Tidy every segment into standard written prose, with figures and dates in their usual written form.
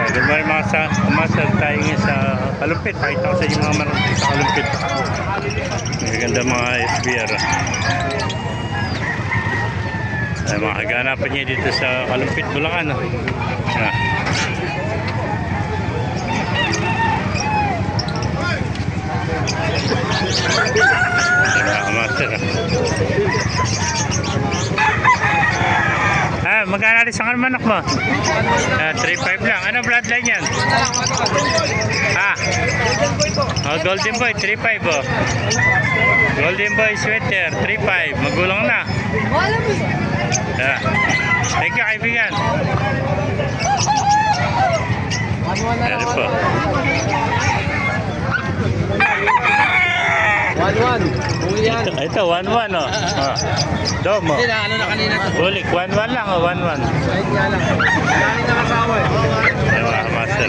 Good morning mga master. Tayo ngayon sa Kalumpit. Pakita ko sa inyo mga manok sa Kalumpit. Magaganda mga SBR. Ay, mga kaganapan niya dito sa Kalumpit, Bulacan. Mga master. Magkano natin sa manok mo? 3.5 lang. Ano bloodline yan? Golden Boy, 3.5 oh. Golden Boy sweater, 3.5. Magulang na. Thank you, kaibigan. Ano po? 1-1. Ito, 1-1 oh. Domo. Ano na kanina to? Bulik, 1-1 lang oh, 1-1. Kahit nga lang. Dami na kasama eh. Mga master.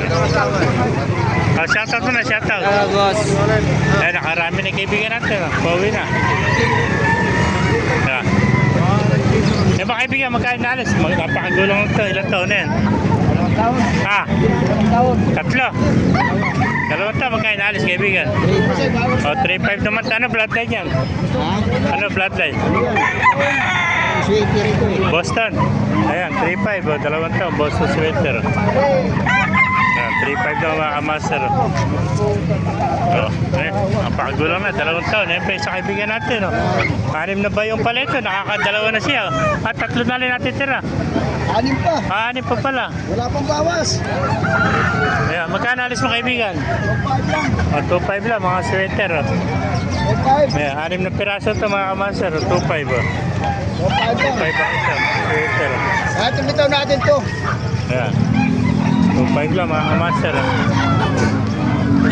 Shoutout mo na, shoutout. Boss. Nakarami na kaibigan natin. Pauwi na. Mga kaibigan, magkain na alas. Napakagulong ito. Ilang taon na yan? 2 taon. 3. 2 taon, magkain na alas, kaibigan. 3.5 naman. Ano bloodline yan? Ano bloodline? Boston. Ayan, 3.5. 2 taon, Boston sweater. 3.5 daw mga master. Napakagulang na, 2 taon. Yan pa yung sa kaibigan natin. 6 na ba yung paleto? Nakakadalawa na siya. At 3 na rin natin tira. 6 pa. 6 pa pala. Wala pang bawas. Ayan, magkano alis mo kaibigan? 2.5 lang. 2.5 lang mga sweater. 2.5. Ayan, 6 na piraso ito mga master. 2.5. 2.5 lang. ang isa. Sweater. At bitaw natin to. Ayan. 2.5 lang mga master.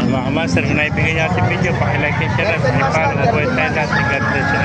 Mga master, kung naibigay niyo ating video, pakilike and share. Pakipalo na po tayo natin. God bless you.